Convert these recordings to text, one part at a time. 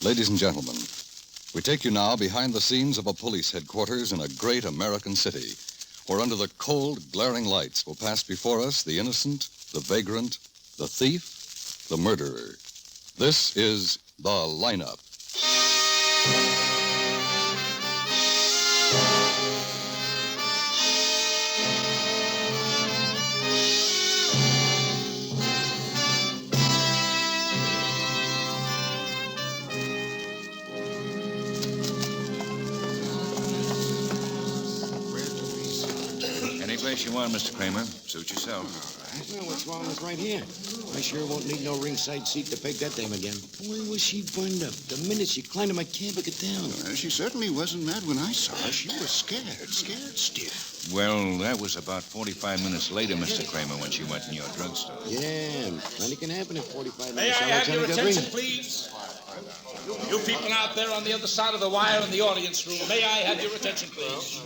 Ladies and gentlemen, we take you now behind the scenes of a police headquarters in a great American city, where under the cold, glaring lights will pass before us the innocent, the vagrant, the thief, the murderer. This is The Lineup. Any place you want, Mr. Kramer. Suit yourself. Well, what's wrong with right here? I sure won't need no ringside seat to peg that dame again. Where was she burned up? The minute she climbed in my cab, I got down. Well, she certainly wasn't mad when I saw her. She was scared stiff. Well, that was about 45 minutes later, Mr. Kramer, when she went in your drugstore. Yeah, plenty can happen in 45 minutes. May I have your attention, please? You people out there on the other side of the wire in the audience room, may I have your attention, please?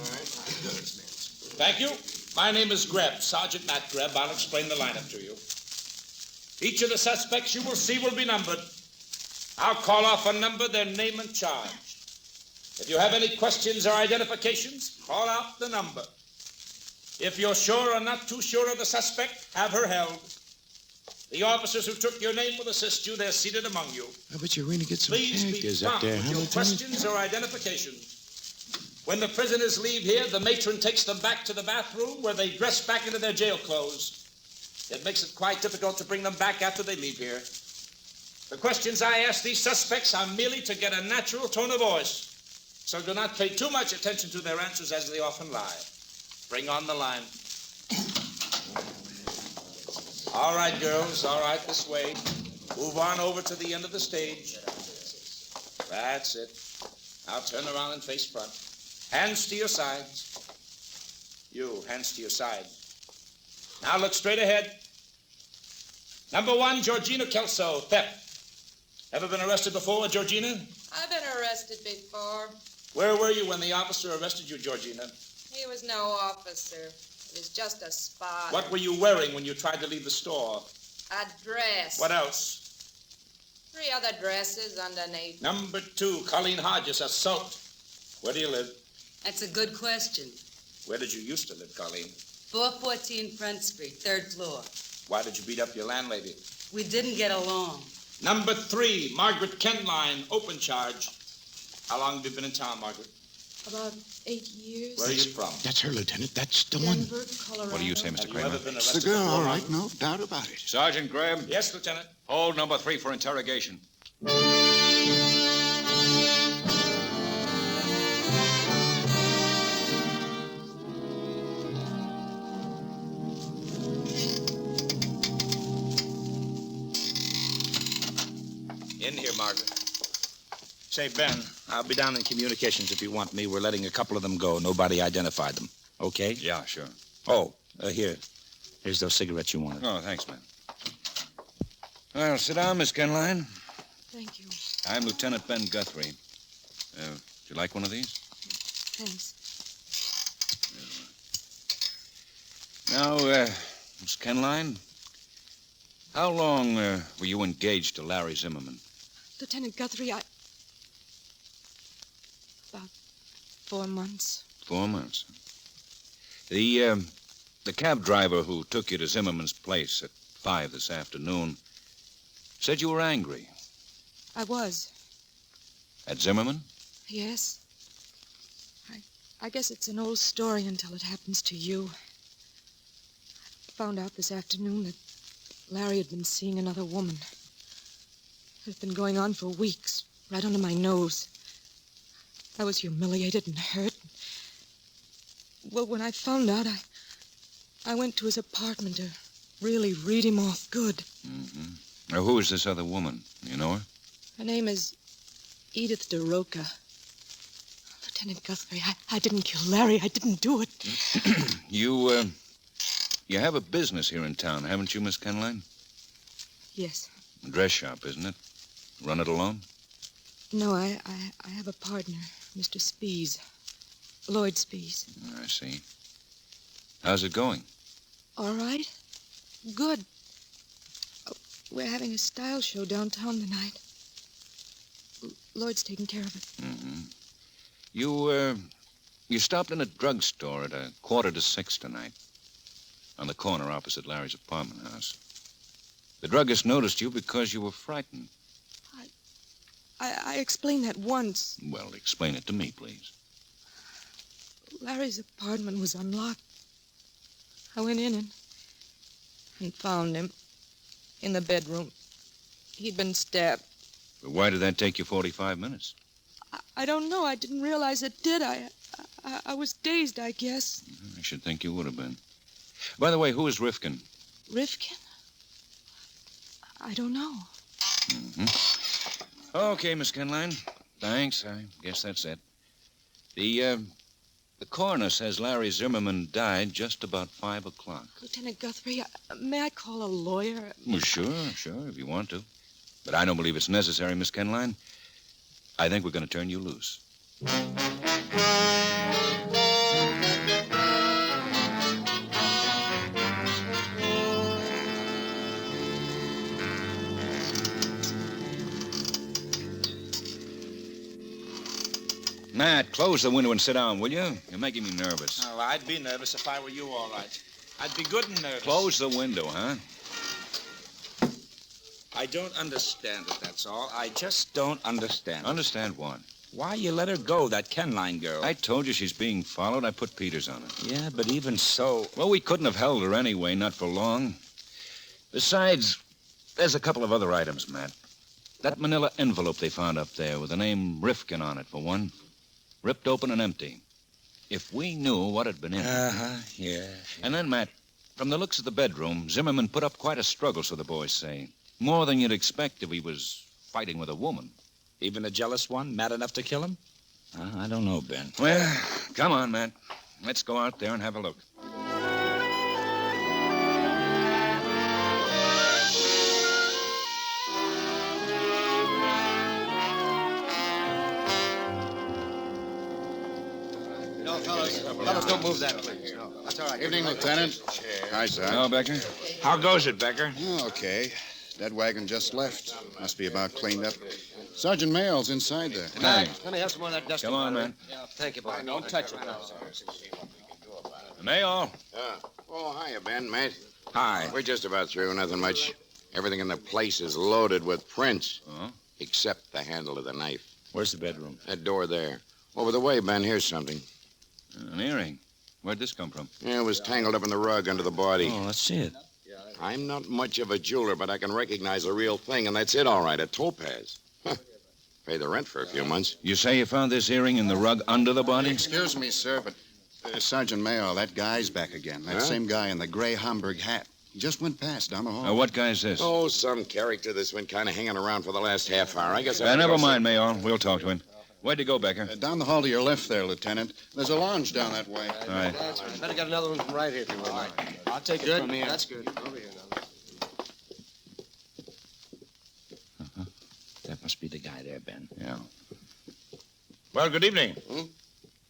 Thank you. My name is Greb, Sergeant Matt Greb. I'll explain the lineup to you. Each of the suspects you will see will be numbered. I'll call off a number, their name and charge. If you have any questions or identifications, call out the number. If you're sure or not too sure of the suspect, have her held. The officers who took your name will assist you. They're seated among you. I bet you really get some Please be characters up prompt there, with huh, your Lieutenant? questions or identifications. When the prisoners leave here, the matron takes them back to the bathroom where they dress back into their jail clothes. It makes it quite difficult to bring them back after they leave here. The questions I ask these suspects are merely to get a natural tone of voice, so do not pay too much attention to their answers as they often lie. Bring on the line. All right, girls, all right, this way. Move on over to the end of the stage. That's it. Now turn around and face front. Hands to your sides. You, hands to your side. Now look straight ahead. Number 1, Georgina Kelso, theft. Ever been arrested before, Georgina? I've been arrested before. Where were you when the officer arrested you, Georgina? He was no officer. He was just a spy. What were you wearing when you tried to leave the store? A dress. What else? 3 other dresses underneath. Number 2, Colleen Hodges, assault. Where do you live? That's a good question. Where did you used to live, Colleen? 414 Front Street, 3rd floor. Why did you beat up your landlady? We didn't get along. Number 3, Margaret Kenline, open charge. How long have you been in town, Margaret? About 8 years. Where are you from? That's her, Lieutenant. That's the one. Denver, Colorado. What do you say, Mr. Have you Kramer? ever been It's arrested the girl, before, all right, Margaret? no doubt about it. Sergeant Graham, Yes, Lieutenant. hold number 3 for interrogation. In here, Margaret. Say, Ben, I'll be down in communications if you want me. We're letting a couple of them go. Nobody identified them. Okay? Yeah, sure. Oh, here. Here's those cigarettes you wanted. Oh, thanks, man. Well, sit down, Miss Kenline. Thank you. I'm Lieutenant Ben Guthrie. Would you like one of these? Thanks. Now, Miss Kenline, how long were you engaged to Larry Zimmerman? Lieutenant Guthrie, about 4 months. 4 months. The cab driver who took you to Zimmerman's place at 5 this afternoon said you were angry. I was. At Zimmerman? Yes. I guess it's an old story until it happens to you. I found out this afternoon that Larry had been seeing another woman. It had been going on for weeks, right under my nose. I was humiliated and hurt. Well, when I found out, I went to his apartment to really read him off good. Mm-hmm. Now, who is this other woman? You know her? Her name is Edith DeRoca. Lieutenant Guthrie, I didn't kill Larry. I didn't do it. You have a business here in town, haven't you, Miss Kenline? Yes. A dress shop, isn't it? Run it alone? No, I have a partner, Mr. Spees. Lloyd Spees. I see. How's it going? All right. Good. Oh, we're having a style show downtown tonight. Lloyd's taking care of it. Mm-hmm. You stopped in a drugstore at 5:45 tonight. On the corner opposite Larry's apartment house. The druggist noticed you because you were frightened. I explained that once. Well, explain it to me, please. Larry's apartment was unlocked. I went in and found him in the bedroom. He'd been stabbed. But why did that take you 45 minutes? I don't know. I didn't realize it did. I was dazed, I guess. I should think you would have been. By the way, who is Rifkin? Rifkin? I don't know. Mm-hmm. Okay, Miss Kenline. Thanks. I guess that's it. The coroner says Larry Zimmerman died just about 5 o'clock. Lieutenant Guthrie, may I call a lawyer? Well, sure, if you want to. But I don't believe it's necessary, Miss Kenline. I think we're going to turn you loose. Matt, close the window and sit down, will you? You're making me nervous. Oh, I'd be nervous if I were you, all right. I'd be good and nervous. Close the window, huh? I don't understand it, that's all. I just don't understand it. Understand what? Why you let her go, that Kenline girl? I told you she's being followed. I put Peters on her. Yeah, but even so... Well, we couldn't have held her anyway, not for long. Besides, there's a couple of other items, Matt. That manila envelope they found up there with the name Rifkin on it, for one. Ripped open and empty. If we knew what had been in it. Yeah. And then, Matt, from the looks of the bedroom, Zimmerman put up quite a struggle, so the boys say. More than you'd expect if he was fighting with a woman. Even a jealous one, mad enough to kill him? I don't know, Ben. Well, come on, Matt. Let's go out there and have a look. Fellas, don't move that, please. No, that's all right. Evening, Lieutenant. Hi, sir. Hello, Becker. How goes it, Becker? Oh, okay. That wagon just left. Must be about cleaned up. Sergeant Mayall's inside there. Thanks. Let me have some more of that dust. Come on, man. Yeah, thank you, boy. Don't touch it. Mayall. Oh, hiya, Ben, mate. Hi. We're just about through. Nothing much. Everything in the place is loaded with prints. Uh-huh. Except the handle of the knife. Where's the bedroom? That door there. Over the way, Ben, here's something. An earring. Where'd this come from? Yeah, it was tangled up in the rug under the body. Oh, let's see it. I'm not much of a jeweler, but I can recognize a real thing, and that's it, all right, a Topaz. Huh. Pay the rent for a few months. You say you found this earring in the rug under the body? Excuse me, sir, but Sergeant Mayall, that guy's back again. That same guy in the gray Homburg hat. He just went past down the hall. What guy is this? Oh, some character that's been kind of hanging around for the last half hour. I guess Never mind, Mayall. We'll talk to him. Where'd you go, Becker? Down the hall to your left there, Lieutenant. There's a lounge down that way. All right. Better get another one from right here if you would like. I'll take it from here. That's good. Over here now. That must be the guy there, Ben. Yeah. Well, good evening.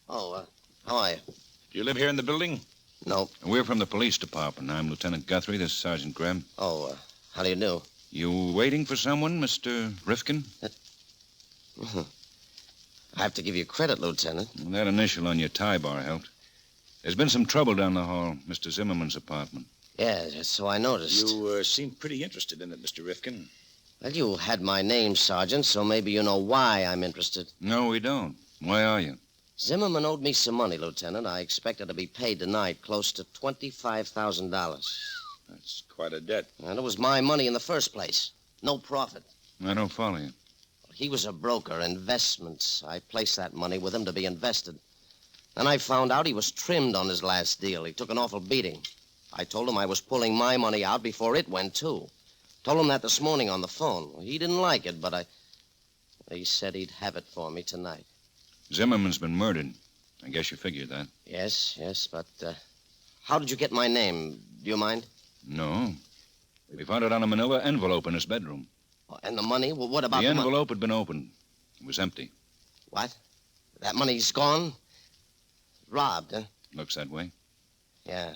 Oh, how are you? Do you live here in the building? No. We're from the police department. I'm Lieutenant Guthrie. This is Sergeant Graham. Oh, how do you do? You waiting for someone, Mr. Rifkin? I have to give you credit, Lieutenant. Well, that initial on your tie bar helped. There's been some trouble down the hall, Mr. Zimmerman's apartment. Yeah, so I noticed. You seem pretty interested in it, Mr. Rifkin. Well, you had my name, Sergeant, so maybe you know why I'm interested. No, we don't. Why are you? Zimmerman owed me some money, Lieutenant. I expected to be paid tonight, close to $25,000. That's quite a debt. And it was my money in the first place. No profit. I don't follow you. He was a broker, investments. I placed that money with him to be invested. Then I found out he was trimmed on his last deal. He took an awful beating. I told him I was pulling my money out before it went, too. Told him that this morning on the phone. He didn't like it, but he said he'd have it for me tonight. Zimmerman's been murdered. I guess you figured that. Yes, but how did you get my name? Do you mind? No. We found it on a manila envelope in his bedroom. Oh, and the money? Well, what about the envelope had been opened. It was empty. What? That money's gone? Robbed, huh? Looks that way. Yeah,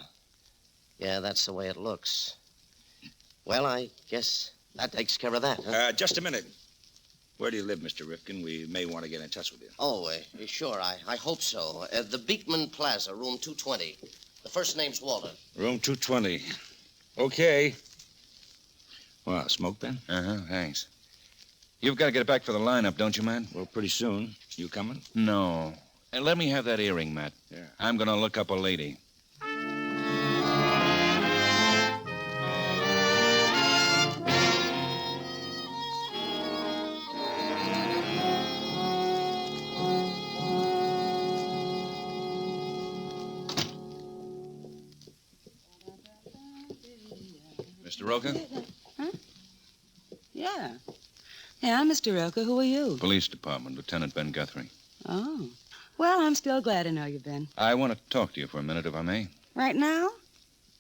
that's the way it looks. Well, I guess that takes care of that, huh? Just a minute. Where do you live, Mr. Rifkin? We may want to get in touch with you. Oh, sure, I hope so. The Beekman Plaza, room 220. The first name's Walter. Room 220. Okay. Well, smoke then? Uh-huh, thanks. You've got to get back for the lineup, don't you, man? Well, pretty soon. You coming? No. Let me have that earring, Matt. Yeah. I'm going to look up a lady. Mr. Roca? Huh? Yeah. Yeah, Mr. Roca, who are you? Police Department, Lieutenant Ben Guthrie. Oh. Well, I'm still glad to know you, Ben. I want to talk to you for a minute, if I may. Right now?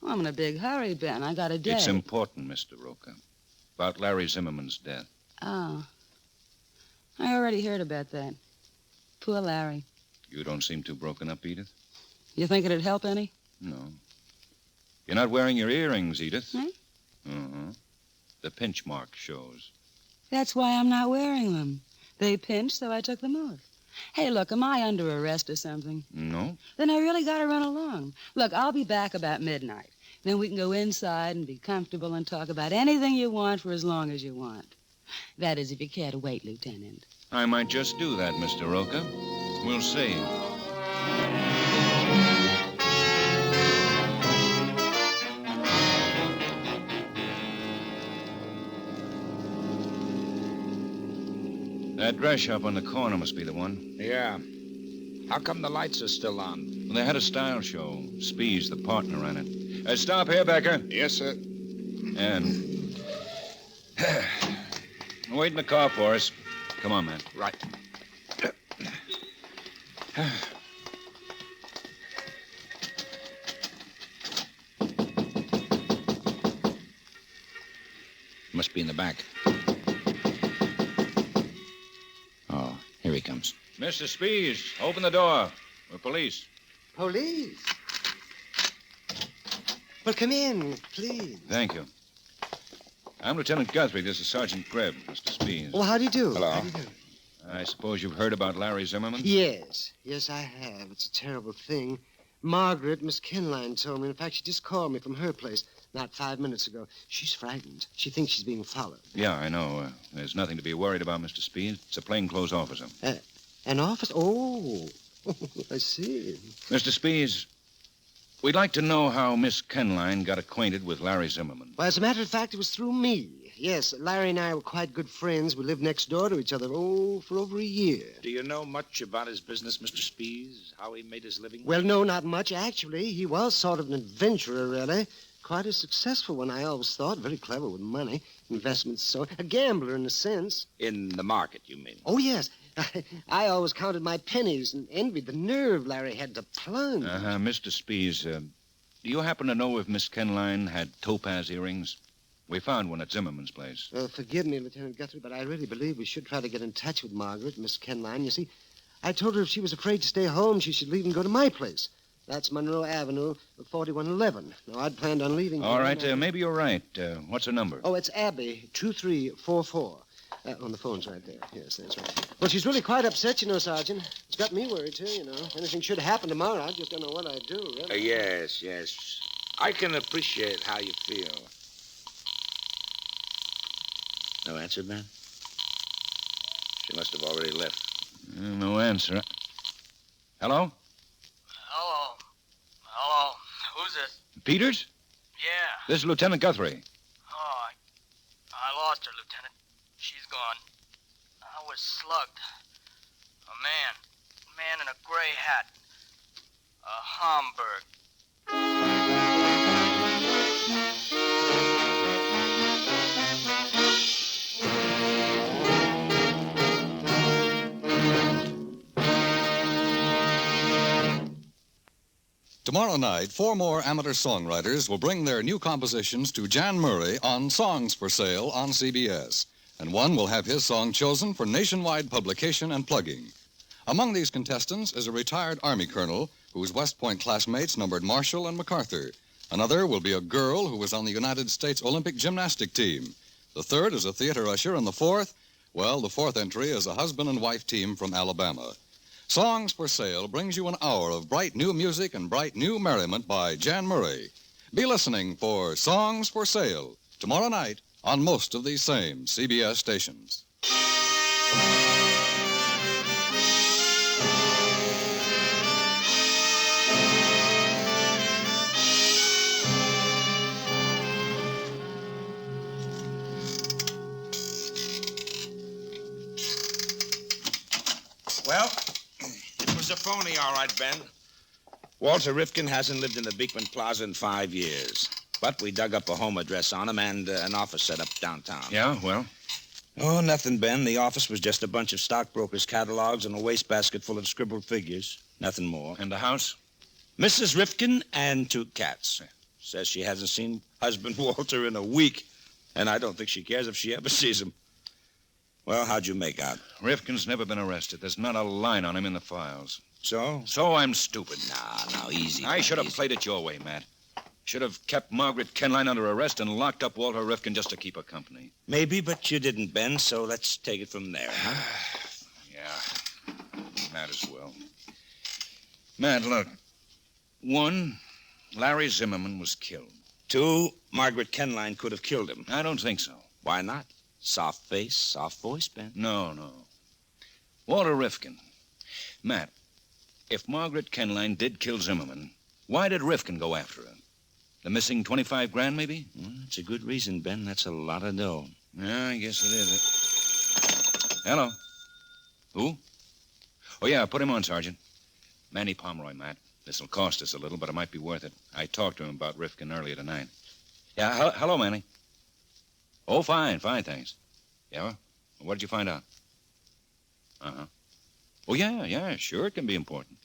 Well, I'm in a big hurry, Ben. I got a date. It's important, Mr. Roca. About Larry Zimmerman's death. Oh. I already heard about that. Poor Larry. You don't seem too broken up, Edith. You think it'd help any? No. You're not wearing your earrings, Edith. Hmm? Uh-huh. The pinch mark shows. That's why I'm not wearing them. They pinched, so I took them off. Hey, look, am I under arrest or something? No? Then I really got to run along. Look, I'll be back about midnight. Then we can go inside and be comfortable and talk about anything you want for as long as you want. That is, if you care to wait, Lieutenant. I might just do that, Mr. Roca. We'll see. That dress shop on the corner must be the one. Yeah. How come the lights are still on? Well, they had a style show. Spees, the partner, ran it. Stop here, Becker. Yes, sir. And wait in the car for us. Come on, man. Right. Must be in the back. Oh, here he comes. Mr. Spees, open the door. We're police. Police? Well, come in, please. Thank you. I'm Lieutenant Guthrie. This is Sergeant Greb, Mr. Spees. Oh, how do you do? Hello. How do you do? I suppose you've heard about Larry Zimmerman? Yes. Yes, I have. It's a terrible thing. Margaret, Miss Kenline, told me. In fact, she just called me from her place not 5 minutes ago. She's frightened. She thinks she's being followed. Yeah, I know. There's nothing to be worried about, Mr. Spees. It's a plainclothes officer. An office? Oh, I see. Mr. Spees, we'd like to know how Miss Kenline got acquainted with Larry Zimmerman. Well, as a matter of fact, it was through me. Yes, Larry and I were quite good friends. We lived next door to each other, for over a year. Do you know much about his business, Mr. Spees? How he made his living? Well, no, not much, actually. He was sort of an adventurer, really. Quite a successful one, I always thought. Very clever with money. Investments, so. A gambler, in a sense. In the market, you mean? Oh, yes. I always counted my pennies and envied the nerve Larry had to plunge. Mr. Spees, do you happen to know if Miss Kenline had topaz earrings? We found one at Zimmerman's place. Forgive me, Lieutenant Guthrie, but I really believe we should try to get in touch with Margaret, Miss Kenline. You see, I told her if she was afraid to stay home, she should leave and go to my place. That's Monroe Avenue, 4111. Now, I'd planned on leaving... All right, maybe you're right. What's her number? Oh, it's Abby, 2344. On the phone's right there. Yes, that's right. Well, she's really quite upset, you know, Sergeant. It's got me worried, too, you know. Anything should happen tomorrow, I just don't know what I'd do, really. Yes. I can appreciate how you feel. No answer, man? She must have already left. No answer. Hello? Hello. Who's this? Peters? Yeah. This is Lieutenant Guthrie. Oh, I lost her, Lieutenant. She's gone. I was slugged. A man in a gray hat. A Homburg. Tomorrow night, 4 more amateur songwriters will bring their new compositions to Jan Murray on Songs for Sale on CBS. And one will have his song chosen for nationwide publication and plugging. Among these contestants is a retired Army colonel whose West Point classmates numbered Marshall and MacArthur. Another will be a girl who was on the United States Olympic gymnastic team. The third is a theater usher, and the fourth, Well, the fourth entry is a husband and wife team from Alabama. Songs for Sale brings you an hour of bright new music and bright new merriment by Jan Murray. Be listening for Songs for Sale tomorrow night on most of these same CBS stations. Well, it was a phony, all right, Ben. Walter Rifkin hasn't lived in the Beekman Plaza in 5 years. But we dug up a home address on him and an office set up downtown. Yeah, well? Oh, nothing, Ben. The office was just a bunch of stockbrokers' catalogs and a wastebasket full of scribbled figures. Nothing more. And the house? Mrs. Rifkin and 2 cats. Says she hasn't seen husband Walter in a week. And I don't think she cares if she ever sees him. Well, how'd you make out? Rifkin's never been arrested. There's not a line on him in the files. So? So I'm stupid. Now, easy. I should have played it your way, Matt. Should have kept Margaret Kenline under arrest and locked up Walter Rifkin just to keep her company. Maybe, but you didn't, Ben, so let's take it from there, huh? Yeah, might as well. Matt, look. 1, Larry Zimmerman was killed. 2, Margaret Kenline could have killed him. I don't think so. Why not? Soft face, soft voice, Ben. No. Walter Rifkin. Matt, if Margaret Kenline did kill Zimmerman, why did Rifkin go after her? The missing 25 grand, maybe? Well, that's a good reason, Ben. That's a lot of dough. Yeah, I guess it is. Hello. Who? Oh, yeah, put him on, Sergeant. Manny Pomeroy, Matt. This'll cost us a little, but it might be worth it. I talked to him about Rifkin earlier tonight. Yeah, hello, Manny. Oh, fine, thanks. Yeah? What did you find out? Uh-huh. Oh, yeah, sure, it can be important.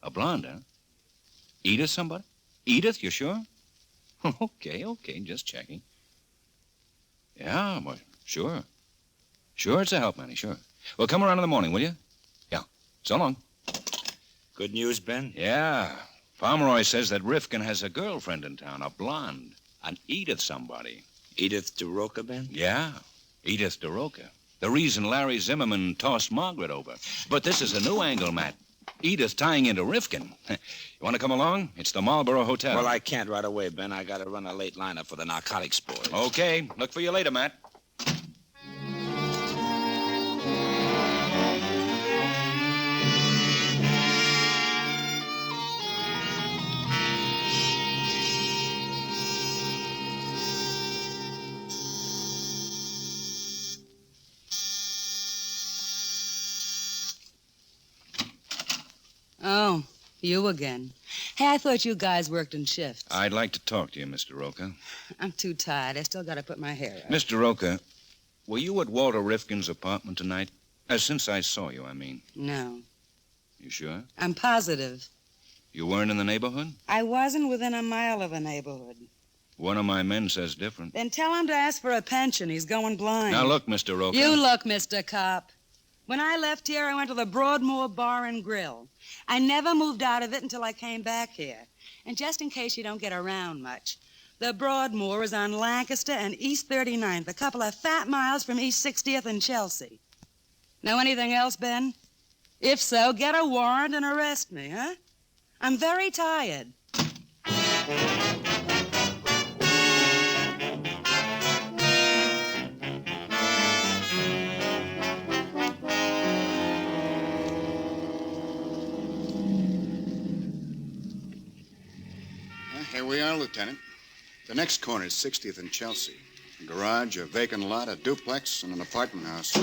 A blonde, huh? Edith somebody? Edith, you sure? Okay, just checking. Yeah, well, sure. Sure, it's a help, Manny, sure. Well, come around in the morning, will you? Yeah, so long. Good news, Ben? Yeah. Pomeroy says that Rifkin has a girlfriend in town, a blonde. An Edith somebody. Edith DeRoca, Ben? Yeah, Edith DeRoca. The reason Larry Zimmerman tossed Margaret over. But this is a new angle, Matt. Edith tying into Rifkin. You want to come along? It's the Marlboro Hotel. Well, I can't right away, Ben. I got to run a late lineup for the narcotics boys. Okay. Look for you later, Matt. Oh, you again. Hey, I thought you guys worked in shifts. I'd like to talk to you, Mr. Roca. I'm too tired. I still got to put my hair up. Mr. Roca, were you at Walter Rifkin's apartment tonight? Since I saw you, I mean. No. You sure? I'm positive. You weren't in the neighborhood? I wasn't within a mile of the neighborhood. One of my men says different. Then tell him to ask for a pension. He's going blind. Now, look, Mr. Roca. You look, Mr. Cop. When I left here, I went to the Broadmoor Bar and Grill. I never moved out of it until I came back here. And just in case you don't get around much, the Broadmoor is on Lancaster and East 39th, a couple of fat miles from East 60th and Chelsea. Know anything else, Ben? If so, get a warrant and arrest me, huh? I'm very tired. Here we are, Lieutenant. The next corner is 60th and Chelsea. A garage, a vacant lot, a duplex, and an apartment house.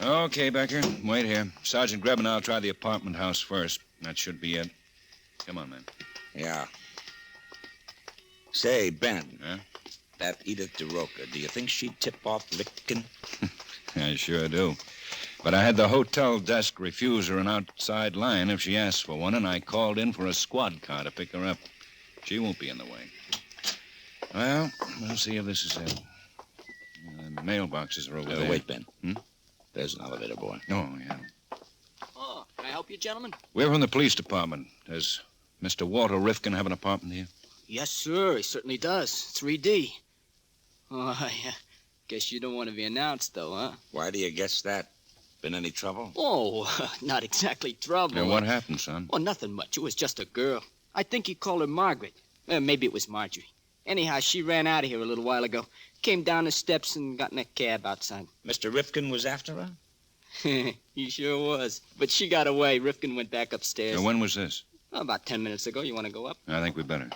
Okay, Becker. Wait here. Sergeant Greb and I'll try the apartment house first. That should be it. Come on, man. Yeah. Say, Ben. Huh? That Edith DeRoca, do you think she'd tip off Rifkin? I sure do. But I had the hotel desk refuse her an outside line if she asked for one, and I called in for a squad car to pick her up. She won't be in the way. Well, we'll see if this is it. The mailboxes are over there. Wait, Ben. There's an elevator boy. Oh, yeah. Oh, can I help you, gentlemen? We're from the police department. Does Mr. Walter Rifkin have an apartment here? Yes, sir. He certainly does. 3D. Oh, Guess you don't want to be announced, though, huh? Why do you guess that? Been any trouble? Oh, not exactly trouble. Now, what happened, son? Oh, nothing much. It was just a girl. I think he called her Margaret. Maybe it was Marjorie. Anyhow, she ran out of here a little while ago. Came down the steps and got in a cab outside. Mr. Rifkin was after her? He sure was. But she got away. Rifkin went back upstairs. Now, when was this? Oh, about 10 minutes ago. You want to go up? I think we better.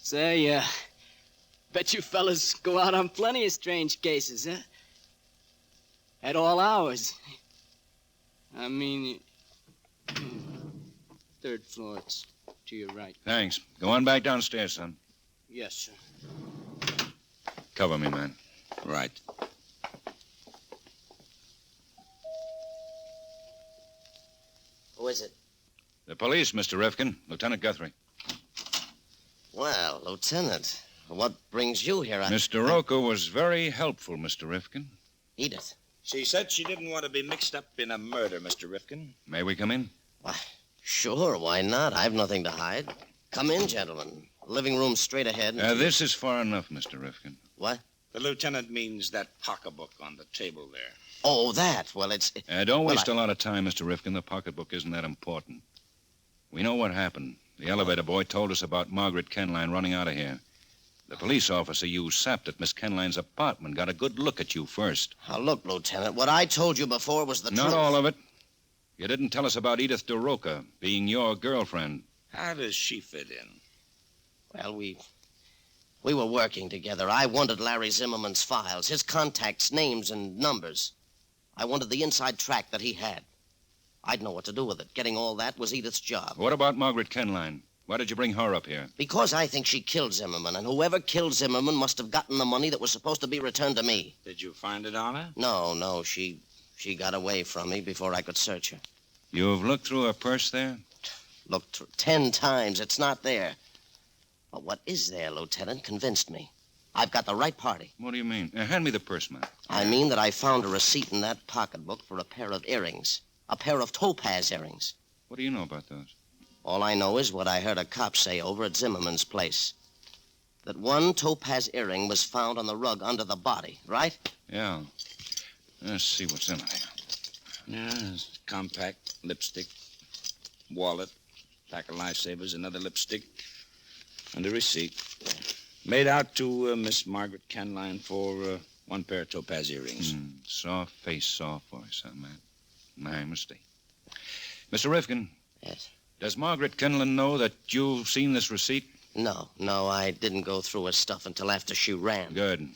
Say, bet you fellas go out on plenty of strange cases, huh? At all hours. I mean, third floor. It's to your right. Thanks. Go on back downstairs, son. Yes, sir. Cover me, man. Right. Who is it? The police, Mr. Rifkin. Lieutenant Guthrie. Well, Lieutenant, what brings you here? Mr. Roca was very helpful, Mr. Rifkin. Edith. She said she didn't want to be mixed up in a murder, Mr. Rifkin. May we come in? Why, sure, why not? I've nothing to hide. Come in, gentlemen. Living room straight ahead. This is far enough, Mr. Rifkin. What? The lieutenant means that pocketbook on the table there. Oh, that. Well, it's... Don't waste a lot of time, Mr. Rifkin. The pocketbook isn't that important. We know what happened. The elevator boy told us about Margaret Kenline running out of here. The police officer you sapped at Miss Kenline's apartment got a good look at you first. Now, look, Lieutenant, what I told you before was the truth. Not all of it. You didn't tell us about Edith DeRoca being your girlfriend. How does she fit in? Well, we were working together. I wanted Larry Zimmerman's files, his contacts, names, and numbers. I wanted the inside track that he had. I'd know what to do with it. Getting all that was Edith's job. What about Margaret Kenline? Why did you bring her up here? Because I think she killed Zimmerman, and whoever killed Zimmerman must have gotten the money that was supposed to be returned to me. Did you find it on her? No, she got away from me before I could search her. You've looked through her purse there? Looked 10 times. It's not there. But what is there, Lieutenant, convinced me. I've got the right party. What do you mean? Hand me the purse, man. I mean that I found a receipt in that pocketbook for a pair of earrings. A pair of Topaz earrings. What do you know about those? All I know is what I heard a cop say over at Zimmerman's place. That one Topaz earring was found on the rug under the body, right? Yeah. Let's see what's in it. Yeah, compact, lipstick, wallet, pack of lifesavers, another lipstick, and a receipt. Made out to Miss Margaret Kenline for one pair of Topaz earrings. Soft face, soft voice, huh, man? My mistake. Mr. Rifkin. Yes? Does Margaret Kenline know that you've seen this receipt? No, I didn't go through her stuff until after she ran. Good.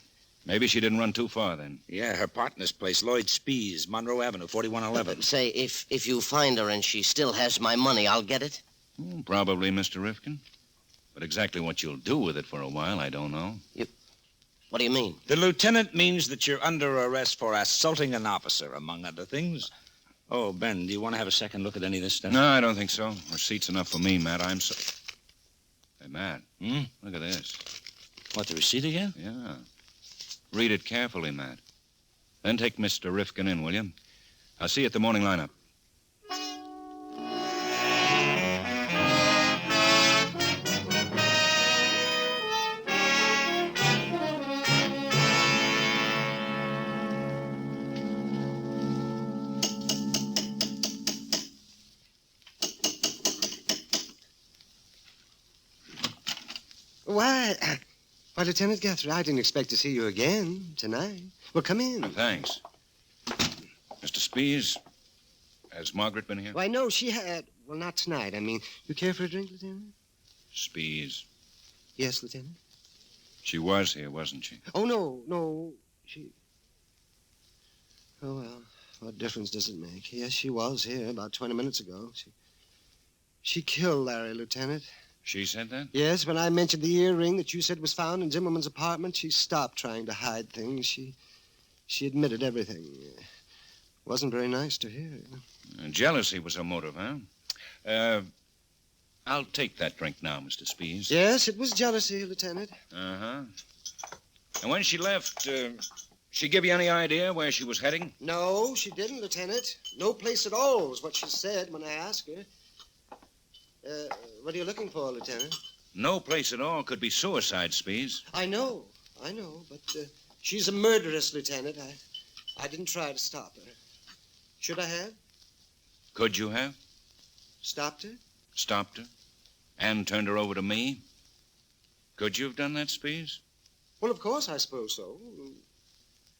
Maybe she didn't run too far then. Yeah, her partner's place, Lloyd Spees, Monroe Avenue, 4111. Say, if you find her and she still has my money, I'll get it? Probably, Mr. Rifkin. But exactly what you'll do with it for a while, I don't know. What do you mean? The lieutenant means that you're under arrest for assaulting an officer, among other things. Oh, Ben, do you want to have a second look at any of this stuff? No, I don't think so. Receipt's enough for me, Matt. I'm so... Hey, Matt. Look at this. What, the receipt again? Yeah. Read it carefully, Matt. Then take Mr. Rifkin in, will you? I'll see you at the morning lineup. Why, Lieutenant Guthrie, I didn't expect to see you again tonight. Well, come in. Thanks. Mr. Spees, has Margaret been here? Why, no, she had. Well, not tonight. I mean, you care for a drink, Lieutenant? Spees. Yes, Lieutenant? She was here, wasn't she? Oh, no, she... Oh, well, what difference does it make? Yes, she was here about 20 minutes ago. She killed Larry, Lieutenant. She said that? Yes, when I mentioned the earring that you said was found in Zimmerman's apartment, she stopped trying to hide things. She admitted everything. Wasn't very nice to hear. Jealousy was her motive, huh? I'll take that drink now, Mr. Spees. Yes, it was jealousy, Lieutenant. Uh-huh. And when she left, she give you any idea where she was heading? No, she didn't, Lieutenant. No place at all was what she said when I asked her. What are you looking for, Lieutenant? No place at all could be suicide, Spees. I know, but she's a murderess, Lieutenant. I didn't try to stop her. Should I have? Could you have? Stopped her? Stopped her? And turned her over to me? Could you have done that, Spees? Well, of course, I suppose so.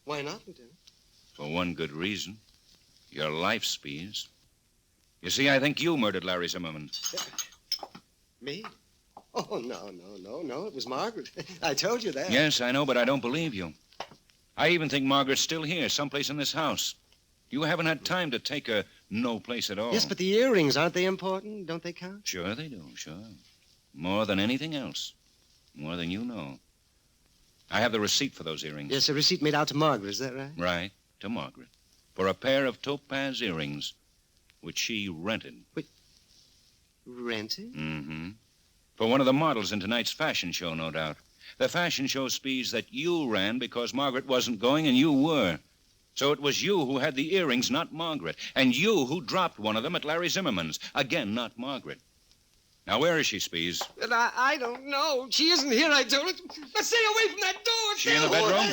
Why not, Lieutenant? For one good reason. Your life, Spees. You see, I think you murdered Larry Zimmerman. Me? Oh, no. It was Margaret. I told you that. Yes, I know, but I don't believe you. I even think Margaret's still here, someplace in this house. You haven't had time to take her no place at all. Yes, but the earrings, aren't they important? Don't they count? Sure they do, sure. More than anything else. More than you know. I have the receipt for those earrings. Yes, a receipt made out to Margaret, is that right? Right, to Margaret. For a pair of topaz earrings, which she rented. Rented? Mm-hmm. For one of the models in tonight's fashion show, no doubt. The fashion show, Spees, that you ran because Margaret wasn't going and you were. So it was you who had the earrings, not Margaret. And you who dropped one of them at Larry Zimmerman's. Again, not Margaret. Now, where is she, Spees? But I don't know. She isn't here, I told her. But stay away from that door. Is she in the bedroom?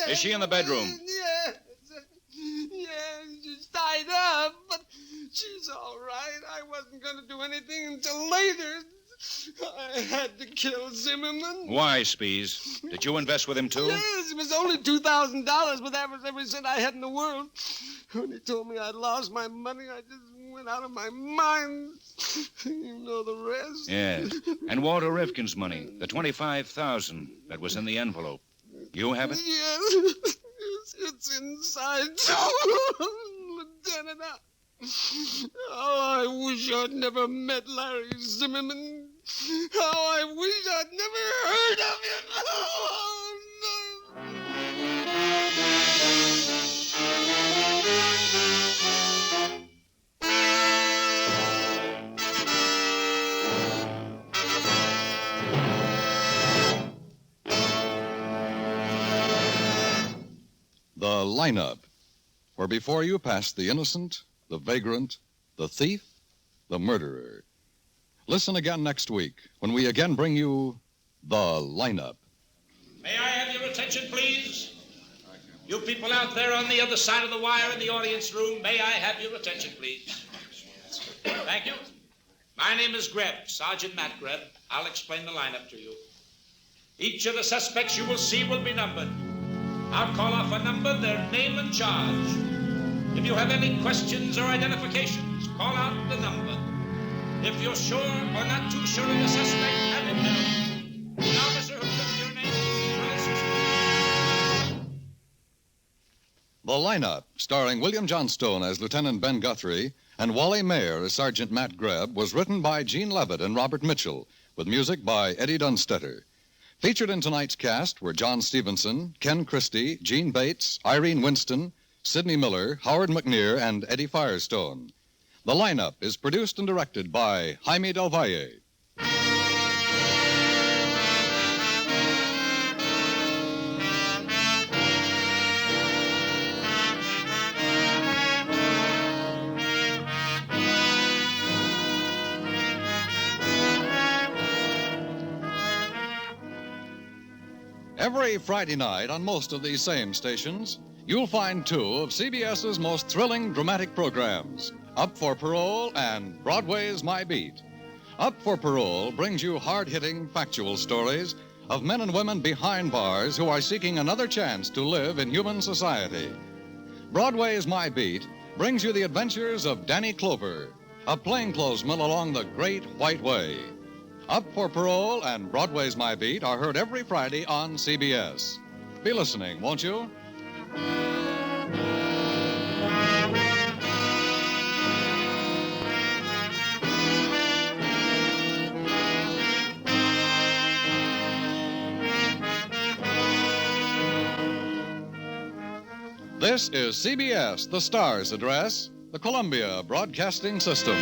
Is she in the bedroom? Yes. Yes, she's tied up, but she's all right. I wasn't going to do anything until later. I had to kill Zimmerman. Why, Spees? Did you invest with him, too? Yes, it was only $2,000, but that was every cent I had in the world. When he told me I'd lost my money, I just went out of my mind. You know the rest. Yes. And Walter Rifkin's money, the $25,000 that was in the envelope. You have it? Yes. It's inside, too. Lieutenant, I wish I'd never met Larry Zimmerman. How I wish I'd never heard of him. Oh, no. The lineup, where before you passed the innocent, the vagrant, the thief, the murderer. Listen again next week when we again bring you the lineup. May I have your attention, please? You people out there on the other side of the wire in the audience room, may I have your attention, please? Thank you. My name is Greb, Sergeant Matt Greb. I'll explain the lineup to you. Each of the suspects you will see will be numbered. I'll call off a number, their name and charge. If you have any questions or identifications, call out the number. If you're sure or not too sure of the suspect, have it known. An officer who gives your name will assist you. The lineup, starring William Johnstone as Lieutenant Ben Guthrie and Wally Mayer as Sergeant Matt Greb, was written by Gene Levitt and Robert Mitchell, with music by Eddie Dunstetter. Featured in tonight's cast were John Stevenson, Ken Christie, Gene Bates, Irene Winston, Sidney Miller, Howard McNear, and Eddie Firestone. The lineup is produced and directed by Jaime Del Valle. Every Friday night on most of these same stations, you'll find two of CBS's most thrilling dramatic programs, Up for Parole and Broadway's My Beat. Up for Parole brings you hard-hitting, factual stories of men and women behind bars who are seeking another chance to live in human society. Broadway's My Beat brings you the adventures of Danny Clover, a plainclothesman along the Great White Way. Up for Parole and Broadway's My Beat are heard every Friday on CBS. Be listening, won't you? This is CBS, the Star's address, the Columbia Broadcasting System.